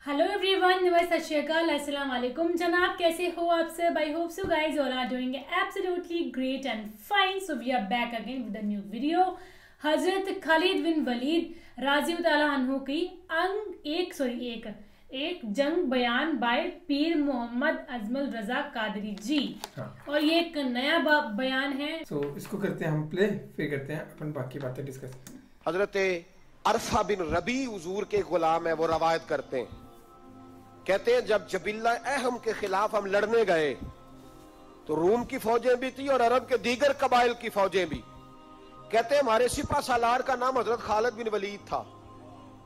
Hello everyone, सत श्री अकाल, अस्सलाम वालेकुम जनाब, कैसे हो आप सब? I hope so guys all are doing absolutely great and fine. So we are back again with a new video. हजरत खालिद बिन वलीद राज़ी ताला अन्हु की एक जंग बयान बाय पीर मोहम्मद अजमल रजा कादरी जी. और ये एक नया बयान है. तो इसको करते हैं हम प्ले, फिर करते हैं अपन बाकी बातें डिस्कस. हजरत अरफा बिन रबी हुजूर के गुलाम है, वो रवायत करते हैं, कहते हैं जब जबिल्ला अहम के खिलाफ हम लड़ने गए तो रूम की फौजें भी थी और अरब के दीगर कबाइल की फौजें भी. कहते हैं हमारे सिपा सालार का नाम हजरत खालिद बिन वलीद था.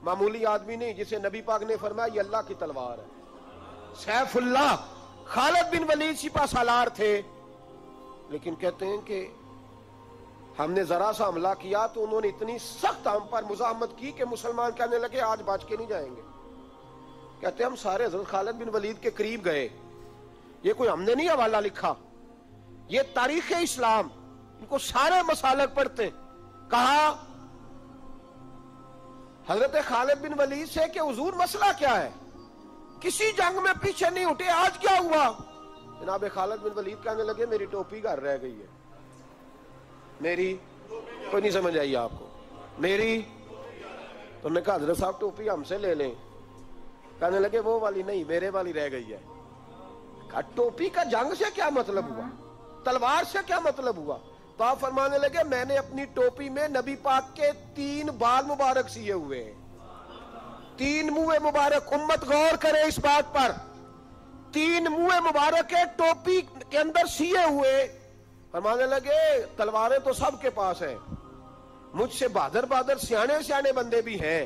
मामूली आदमी नहीं जिसे नबी पाक ने फरमाया ये अल्लाह की तलवार है. सैफुल्लाह खालिद बिन वलीद सिपा सालार थे. लेकिन कहते हैं कि हमने जरा सा हमला किया तो उन्होंने इतनी सख्त हम पर मुजाहमत की कि मुसलमान कहने लगे आज बच के नहीं जाएंगे. कहते हम सारे हजरत खालिद बिन वलीद के करीब गए. ये कोई हमने नहीं हवाला लिखा, ये तारीख इस्लाम, इनको सारे मसालक पढ़ते. कहा हजरत खालिद बिन वलीद से कि हुजूर मसला क्या है, किसी जंग में पीछे नहीं उठे, आज क्या हुआ? जनाब खालिद बिन वलीद कहने लगे मेरी टोपी घर रह गई है. मेरी कोई नहीं समझ आई आपको? मेरी तो उन्होंने कहा हजरत साहब टोपी हमसे ले लें. कहने लगे वो वाली नहीं, मेरे वाली रह गई है. कहा टोपी का जंग से क्या मतलब हुआ, तलवार से क्या मतलब हुआ? तो आप फरमाने लगे मैंने अपनी टोपी में नबी पाक के 3 बाल मुबारक सिए हुए हैं, 3 मुंह मुबारक. उम्मत गौर करे इस बात पर, 3 मुंह मुबारक के टोपी के अंदर सिए हुए. फरमाने लगे तलवारें तो सबके पास है, मुझसे बहादुर बहादुर सियाने सियाने बंदे भी हैं,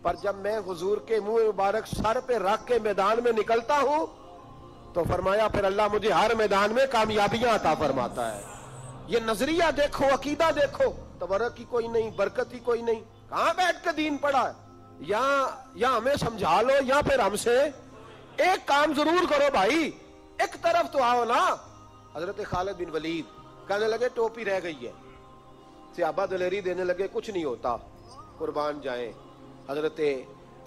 पर जब मैं हुजूर के मुंह मुबारक सर पे रख के मैदान में निकलता हूं तो फरमाया फिर अल्लाह मुझे हर मैदान में कामयाबियां अता फरमाता है. ये नजरिया देखो, अकीदा देखो, तबरक की कोई नहीं, बरकत की कोई नहीं. कहां बैठ के दीन पढ़ा है? या हमें समझा लो या फिर हमसे एक काम जरूर करो भाई, एक तरफ तो आओ ना. हजरत खालिद बिन वलीद कहने लगे टोपी रह गई है. सहाबा दिलेरी देने लगे कुछ नहीं होता, कुर्बान जाएं. हजरत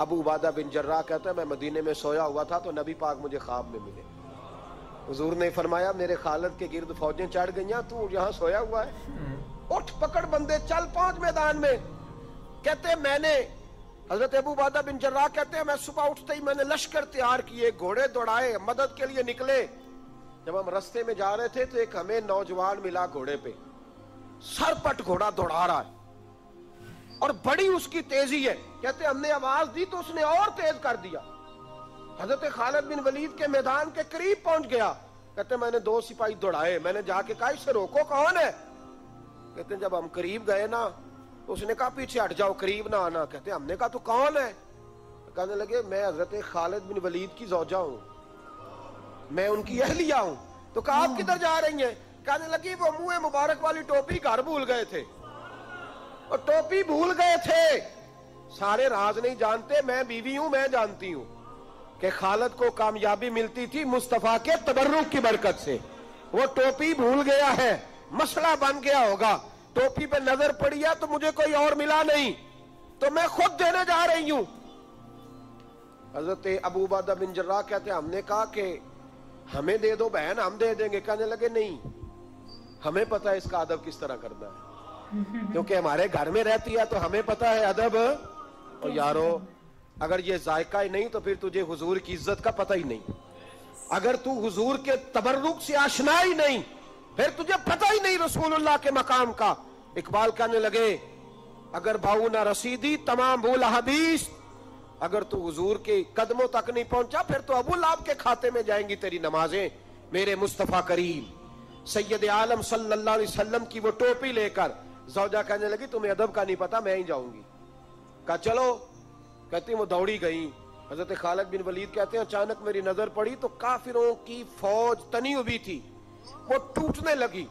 अबू उबादा बिन जर्राह कहता है मैं मदीने में सोया हुआ था तो नबी पाक मुझे ख्वाब में मिले. हुजूर ने फरमाया मेरे खालिद के गिर्द फौजें चढ़ गई, तू यहाँ सोया हुआ है, उठ पकड़ बंदे चल पहुंच मैदान में. कहते मैंने हजरत अबू उबादा बिन जर्राह कहते हैं मैं सुबह उठते ही मैंने लश्कर तैयार किए, घोड़े दौड़ाए, मदद के लिए निकले. जब हम रास्ते में जा रहे थे तो एक हमें नौजवान मिला घोड़े पे, सरपट घोड़ा दौड़ा रहा है और बड़ी उसकी तेजी है. कहते हमने आवाज दी तो उसने और तेज कर दिया. हजरत खालिद बिन वलीद के मैदान के करीब पहुंच गया. कहते मैंने 2 सिपाही दौड़ाए, मैंने जाके कहा इसे रोको, कौन है? कहते जब हम करीब गए ना तो उसने कहा पीछे हट जाओ, करीब ना आना. कहते हमने कहा तो कौन है? कहने लगे मैं हजरत खालिद बिन वलीद की ज़ौजा हूं, मैं उनकी अहलिया हूं. तो कहा आप किधर जा रही हैं? कहने लगी वो मुंह मुबारक वाली टोपी घर भूल गए थे, और टोपी भूल गए थे. सारे राज नहीं जानते, मैं बीवी हूं, मैं जानती हूं कि खालिद को कामयाबी मिलती थी मुस्तफा के तबर्रुक की बरकत से. वो टोपी भूल गया है, मसला बन गया होगा. टोपी पे नजर पड़ी है तो मुझे कोई और मिला नहीं तो मैं खुद देने जा रही हूं. हजरत अबू उबादा बिन जर्राह कहते हमने कहा कि हमें दे दो बहन, हम दे देंगे. कहने लगे नहीं, हमें पता है इसका अदब किस तरह करना है, क्योंकि हमारे घर में रहती है तो हमें पता है अदब. और यारो अगर ये जायका ही नहीं तो फिर तुझे हुजूर की इज्जत का पता ही नहीं. अगर तू हुजूर के तबर्रुक से आशना ही नहीं फिर तुझे पता ही नहीं रसूलुल्लाह के मकाम का. इकबाल कहने लगे अगर भाऊ ना रसीदी तमाम भूल हदीस, अगर तू हुजूर के कदमों तक नहीं पहुंचा फिर तो अबू लाब के खाते में जाएंगी तेरी नमाजें. मेरे मुस्तफा करीम सैयद आलम सल्लल्लाहु अलैहि वसल्लम की वो टोपी लेकर ज़ौजा कहने लगी तुम्हें अदब का नहीं पता, मैं ही जाऊंगी. कहा चलो. कहती वो दौड़ी गई. हजरत खालिद बिन वलीद कहते हैं अचानक मेरी नजर पड़ी तो काफिरों की फौज तनी हुई थी, वो टूटने लगी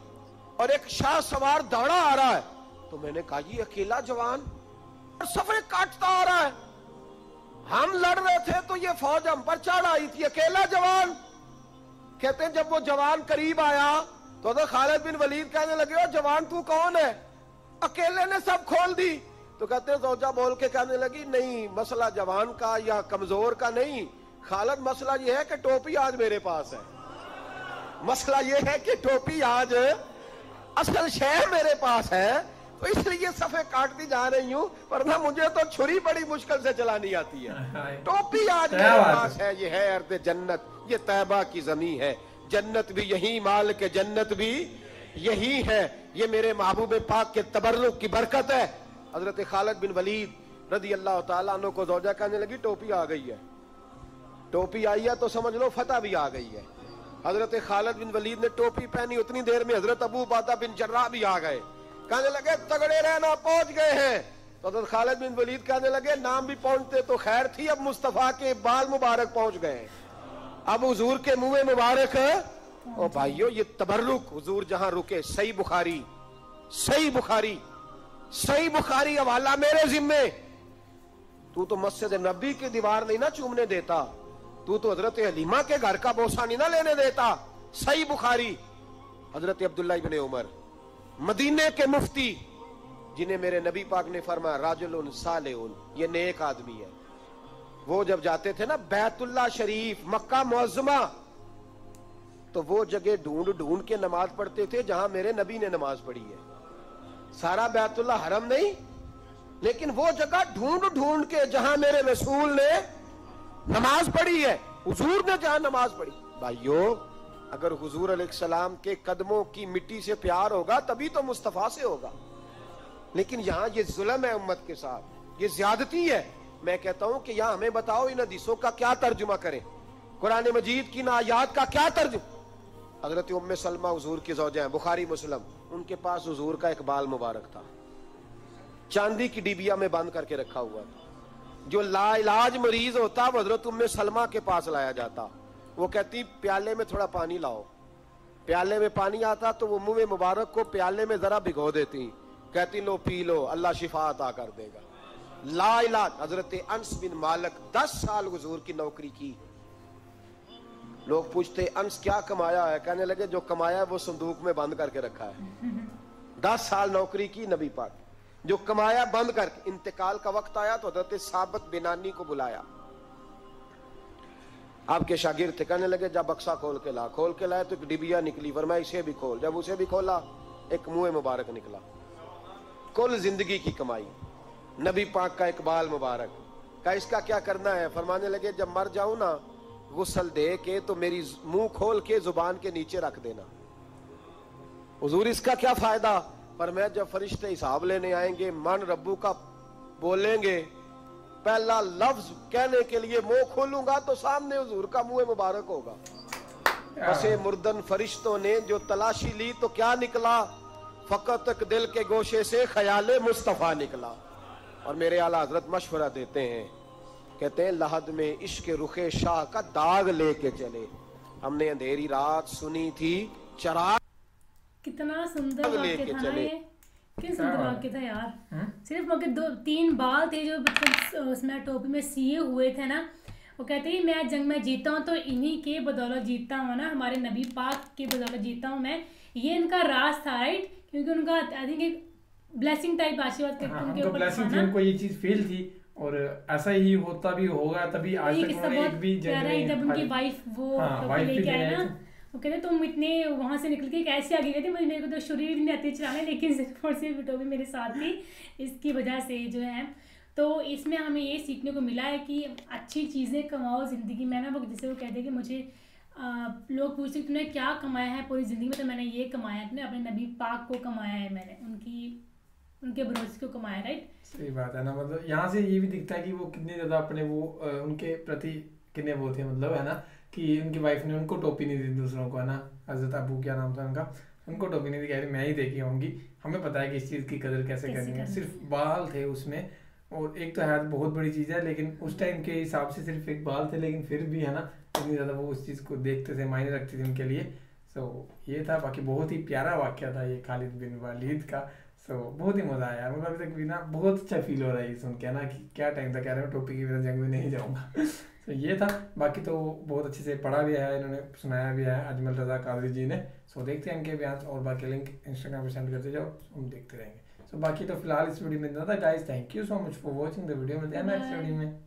और एक शाह सवार दौड़ा आ रहा है. तो मैंने कहा ये अकेला जवान और सफेद काटता आ रहा है, हम लड़ रहे थे तो ये फौज हम पर चढ़ आई थी, अकेला जवान. कहते हैं जब वो जवान करीब आया तो खालिद बिन वलीद कहने लगे जवान तू कौन है? अकेले ने सब खोल दी. तो कहते हैं ज़ौजा बोल के कहने लगी, नहीं मसला जवान का या कमजोर का नहीं खालिद, मसला ये है कि टोपी आज मेरे पास है। मसला ये है कि टोपी आज असल शय मेरे पास है, तो इसलिए सफ़े काटती जा रही हूँ, वरना मुझे तो छुरी बड़ी मुश्किल से चलानी आती है। टोपी आज मेरे पास है, ये है अर्द जन्नत, ये तैबा की ज़मीं है, जन्नत भी यही, माल के जन्नत भी यही है, ये मेरे महबूब पाक के तबर्रुक की बरकत है। हजरत खालिद बिन वलीद रदी अल्लाह तआला अन्हु को ज़ौजा कहने लगी, टोपी आ गई है। टोपी आई है तो समझ लो फतह भी आ गई है। हजरत खालिद बिन वलीद ने टोपी पहनी, उतनी देर में हजरत अबू उबादा बिन जर्राह भी आ गए। कहने लगे तगड़े रहना, पहुंच गए हैं। तो हजरत खालिद बिन वलीद कहने लगे, नाम भी पहुंचते तो खैर थी, अब मुस्तफा के बाल मुबारक पहुंच गए, अब हुजूर के मुंह मुबारक। ओ भाइयों, ये तबर्रुक हुजूर जहां रुके, सही बुखारी, सही बुखारी, सही बुखारी हवाला मेरे जिम्मे। तू तो मस्जिद नबी की दीवार नहीं ना चूमने देता, तू तो हजरत हलीमा के घर का बोसा नहीं ना लेने देता। सही बुखारी। हजरत अब्दुल्ला इब्ने उमर मदीने के मुफ्ती, जिन्हें मेरे नबी पाक ने फरमाया राजुलुन सालिहुन, ये नेक आदमी है। वो जब जाते थे ना बैतुल्ला शरीफ, मक्का मुअज्जमा, तो वो जगह ढूंढ ढूंढ के नमाज पढ़ते थे जहां मेरे नबी ने नमाज पढ़ी है। सारा बैतुल्ला हरम नहीं, लेकिन वो जगह ढूंढ ढूंढ के जहां मेरे रसूल ने नमाज पढ़ी है, हुजूर ने जहां नमाज पढ़ी। भाइयों, अगर हुजूर अलैहिस्सलाम के कदमों की मिट्टी से प्यार होगा तभी तो मुस्तफा से होगा। लेकिन यहाँ ये जुल्म है उम्मत के साथ, ये ज्यादती है। मैं कहता हूं कि यहाँ हमें बताओ इन हदीसों का क्या तर्जुमा करें, कुरान मजीद की इन आयात का क्या तर्जुमा। हजरत उम्मे सलमा हुजूर की ज़ौजा हैं, बुखारी मुस्लिम, उनके पास हुजूर का एक बाल मुबारक था, चांदी की डिबिया में बंद करके रखा हुआ था। जो लाइलाज मरीज होता वो हजरत उम्मे सलमा के पास लाया जाता। वो कहती प्याले में थोड़ा पानी लाओ, प्याले में पानी आता तो वो मुंह मुबारक को प्याले में जरा भिगो देती, कहती लो पी लो, अल्लाह शिफा अता कर देगा। लाइलाज। हजरत अनस बिन मालिक 10 साल हुजूर की नौकरी की। लोग पूछते अंस क्या कमाया है, कहने लगे जो कमाया है वो संदूक में बंद करके रखा है। 10 साल नौकरी की नबी पाक, जो कमाया बंद करके। इंतकाल का वक्त आया तो हजरत साबित बिनानी को बुलाया, आपके शागिर्द थे, कहने लगे जब बक्सा खोल के ला। खोल के लाए तो एक डिबिया निकली, फरमाया इसे भी खोल। जब उसे भी खोला एक मुंह मुबारक निकला। कुल जिंदगी की कमाई, नबी पाक का इकबाल मुबारक का, इसका क्या करना है। फरमाने लगे जब मर जाऊं ना गुस्ल दे के तो मेरी मुंह खोल के जुबान के नीचे रख देना। हुजूर इसका क्या फायदा। पर मैं जब फरिश्ते हिसाब लेने आएंगे, मन रब्बू का बोलेंगे, पहला लफ्ज कहने के लिए मुंह खोलूंगा तो सामने हुजूर का मुंह मुबारक होगा। बसे मुर्दन फरिश्तों ने जो तलाशी ली तो क्या निकला, फकत एक दिल के गोशे से ख्याले मुस्तफा निकला। और मेरे आला हजरत मशवरा देते हैं, कहते हैं लहद में इश्क रुखे शाह का दाग लेके चले, हमने अंधेरी रात सुनी थी चराग। कितना सुंदर वाक्य था ना ये, कितना सुंदर वाक्य था यार। सिर्फ मगर 2-3 बाल थे जो मतलब उसमें टोपी में सिए हुए थे ना। वो कहते हैं मैं जंग में जीता हूँ तो इन्हीं के बदौलत जीता हूँ ना, हमारे नबी पाक के बदौलत जीता हूँ मैं। ये इनका राज था, राइट, क्योंकि उनका आई थिंक एक ब्लेसिंग टाइप आशीर्वाद उनके ऊपर था ना। उनको ये चीज फील थी और ऐसा ही होता भी होगा, तभी आज तक एक भी जब उनकी वाइफ वो लेके आए ना, वो कहते तुम इतने वहां से निकल के कैसे आगे गए थे, मेरे को तो शुरू ही नहीं आती चलाने, लेकिन सिर्फ और सिर्फ टोपी मेरे साथ थी, इसकी वजह से जो है। तो इसमें हमें ये सीखने को मिला है कि अच्छी चीज़ें कमाओ ज़िंदगी में ना। वो जैसे वो कहते हैं कि मुझे लोग पूछते हैं तुमने क्या कमाया है पूरी ज़िंदगी में, तो मैंने ये कमाया, तुमने अपने नबी पाक को कमाया है, मैंने उनके भरोसे को कमाया, राइट। सही बात है ना। मतलब यहाँ से ये भी दिखता है कि वो कितने ज़्यादा अपने वो उनके प्रति कितने वो थे, मतलब है ना, कि उनकी वाइफ ने उनको टोपी नहीं दी दूसरों को, है ना। हजरत अबू क्या नाम था उनका, उनको टोपी नहीं दी, कह रही मैं ही देखी होंगी, हमें पता है कि इस चीज़ की कदर कैसे करनी है। सिर्फ बाल थे उसमें, और एक तो है बहुत बड़ी चीज़ है, लेकिन उस टाइम के हिसाब से सिर्फ एक बाल थे, लेकिन फिर भी है ना इतनी ज़्यादा वो उस चीज़ को देखते थे, मायने रखती थी उनके लिए। सो ये था, बाकी बहुत ही प्यारा वाक़या था ये खालिद बिन वलीद का। सो बहुत ही मज़ा आया, मतलब अभी तक भी ना बहुत अच्छा फील हो रहा है सुन के ना, कि क्या टाइम था, कह रहे हो टोपी की वजह जंग में नहीं जाऊँगा। तो ये था, बाकी तो बहुत अच्छे से पढ़ा भी है, इन्होंने सुनाया भी है अजमल रज़ा कादरी जी ने। सो देखते हैं इनके बयान, और बाकी लिंक इंस्टाग्राम पर सेंड करते जाओ, हम देखते रहेंगे। सो बाकी तो फिलहाल इस वीडियो में इतना था guys, thank you so much for watching the video, मिलते हैं नेक्स्ट वीडियो में।